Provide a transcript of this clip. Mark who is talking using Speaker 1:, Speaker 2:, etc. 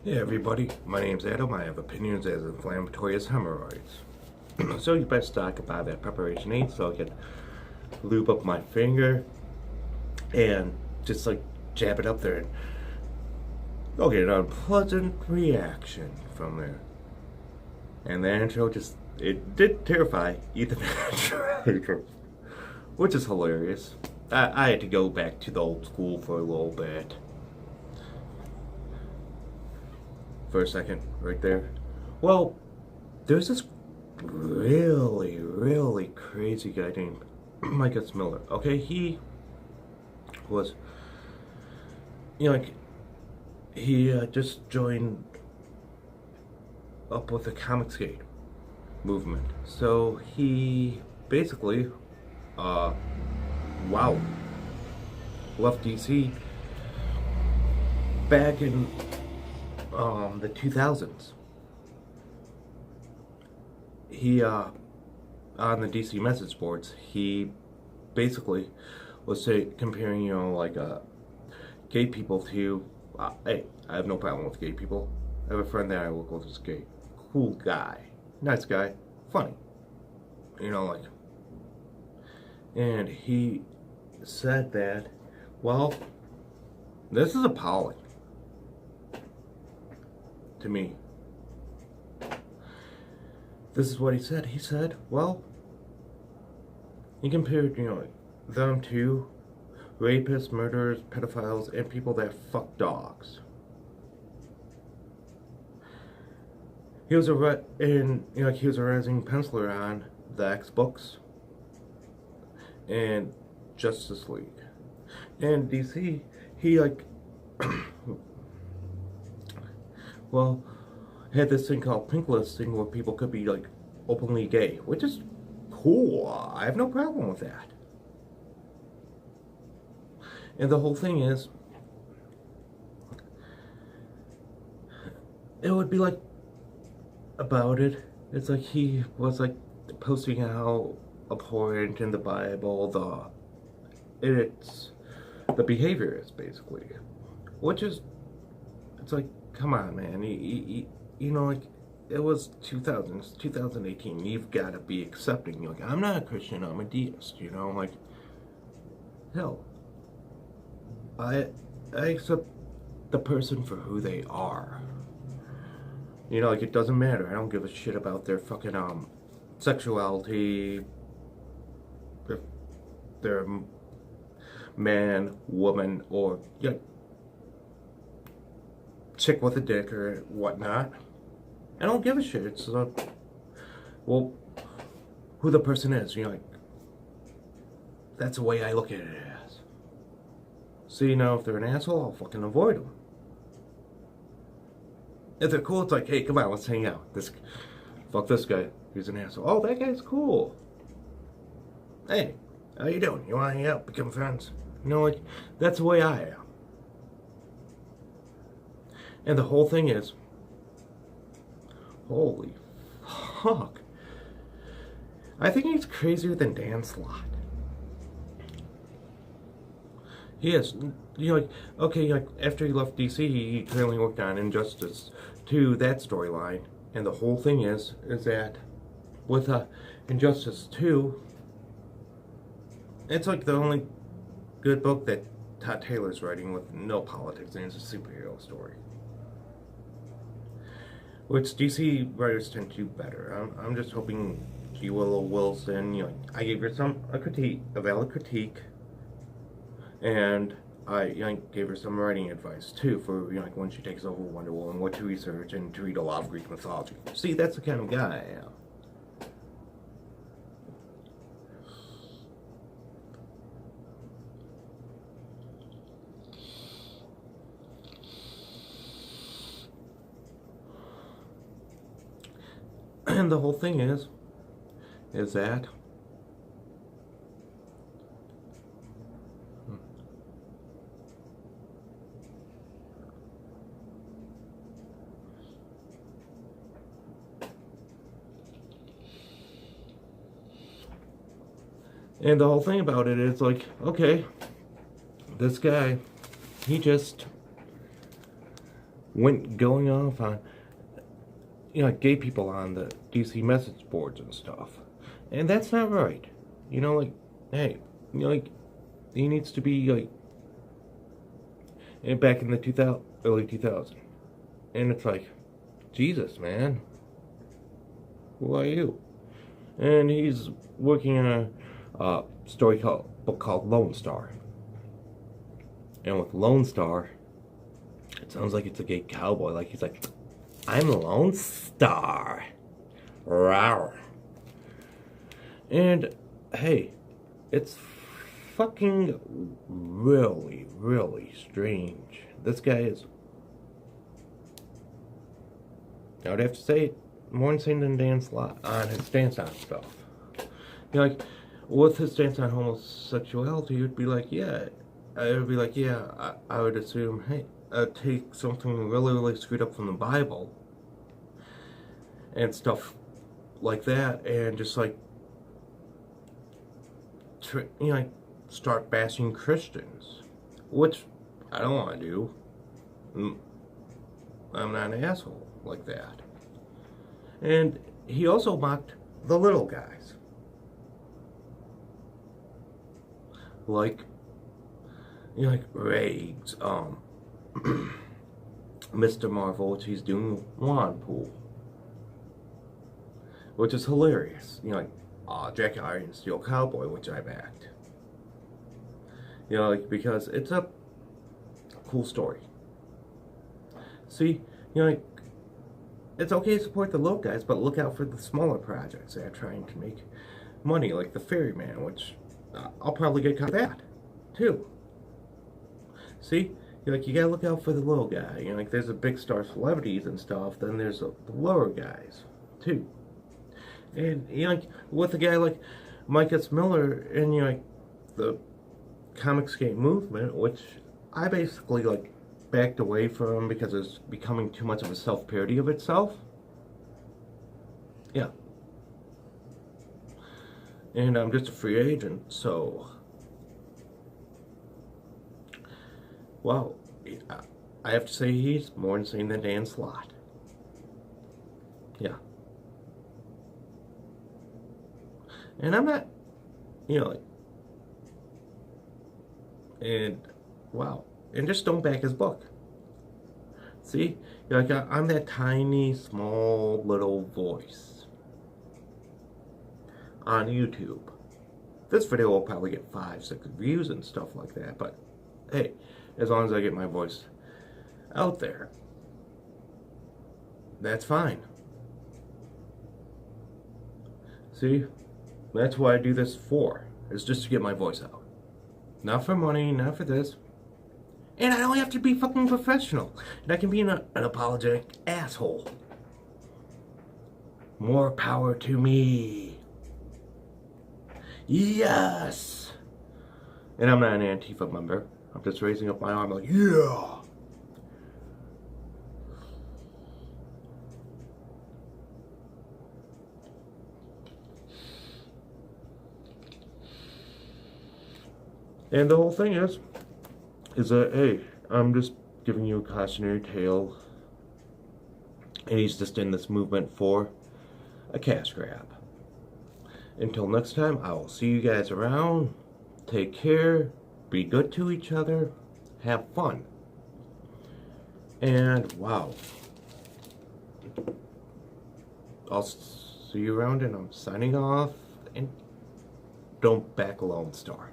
Speaker 1: Hey everybody, my name's Adam. I have opinions as inflammatory as hemorrhoids. So you best talk about that preparation aid so I can lube up my finger and just like jab it up there and I'll get an unpleasant reaction from there. And the intro it did terrify Ethan Andrew, which is hilarious. I had to go back to the old school for a little bit. For a second, right there. Well, there's this really crazy guy named Micah Miller. Okay, he was, like, he just joined up with the Comicsgate movement. So he basically, wow, left DC back in the 2000s. He on the DC message boards, he basically was comparing, gay people to. Hey, I have no problem with gay people. I have a friend that I work with who's gay. Cool guy, nice guy, funny. And he said that, well, this is appalling to me. This is what he said. He said, well, he compared, them to rapists, murderers, pedophiles, and people that fuck dogs. He was he was a rising penciler on the X books and Justice League. And DC, he well, had this thing called pink listing where people could be openly gay, which is cool. I have no problem with that. And the whole thing is, it would be about it. It's like he was posting how abhorrent in the Bible the behavior is basically, which is, it's like, come on, man. It was 2018. You've got to be accepting. I'm not a Christian. I'm a deist. Hell, I accept the person for who they are. It doesn't matter. I don't give a shit about their fucking sexuality. If they're man, woman, or chick with a dick or whatnot. I don't give a shit. It's well, who the person is. That's the way I look at it as. So if they're an asshole, I'll fucking avoid them. If they're cool, it's like, hey, come on, let's hang out. Fuck this guy. He's an asshole. Oh, that guy's cool. Hey, how you doing? You want to hang out, become friends? That's the way I am. And the whole thing is, holy fuck. I think he's crazier than Dan Slott. He is. After he left DC, he currently worked on Injustice 2, that storyline. And the whole thing is that with Injustice 2, it's the only good book that Todd Taylor's writing with no politics, and it's a superhero story. Which DC writers tend to do better. I'm just hoping G. Willow Wilson, I gave her a valid critique, and I gave her some writing advice too for when she takes over Wonder Woman, what to research and to read a lot of Greek mythology. See, that's the kind of guy I am. And the whole thing is that and the whole thing about it is okay, this guy, he just went going off on, gay people on the DC message boards and stuff. And that's not right. Hey, he needs to be, back in the early 2000s. And it's like, Jesus, man. Who are you? And he's working on a book called Lone Star. And with Lone Star, it sounds like it's a gay cowboy. Like he's like, I'm Lone Star. Rawr. And hey, it's fucking really, really strange. This guy is, I would have to say, more insane than Dan Slott on his stance on stuff. With his stance on homosexuality, you'd be like, yeah, I would assume, hey, take something really, really screwed up from the Bible and stuff like that, and just start bashing Christians, which I don't want to do. I'm not an asshole like that. And he also mocked the little guys, like Riggs, Mr. Marvel, which he's doing Wanpool, which is hilarious. Jack Iron Steel Cowboy, which I backed. Because it's a cool story. See, it's okay to support the little guys, but look out for the smaller projects that are trying to make money, like the Ferryman, which I'll probably get caught that, too. See? You gotta look out for the little guy. There's the big star celebrities and stuff, then there's the lower guys, too. And, with a guy like Mike S. Miller and, the Comicsgate movement, which I basically, backed away from because it's becoming too much of a self-parody of itself. Yeah. And I'm just a free agent, so... Wow. I have to say he's more insane than Dan Slott. Yeah. And I'm not, and wow. And just don't back his book. See? I'm that tiny, small, little voice on YouTube. This video will probably get 5-6 views and stuff like that, but hey, as long as I get my voice out there, that's fine. See? That's what I do this for. It's just to get my voice out. Not for money, not for this. And I don't have to be fucking professional. And I can be an apologetic asshole. More power to me. Yes! And I'm not an Antifa member. I'm just raising up my arm like, yeah! And the whole thing is that, hey, I'm just giving you a cautionary tale. And he's just in this movement for a cash grab. Until next time, I will see you guys around. Take care. Be good to each other. Have fun. And, wow. I'll see you around, and I'm signing off. And don't back Lone Star.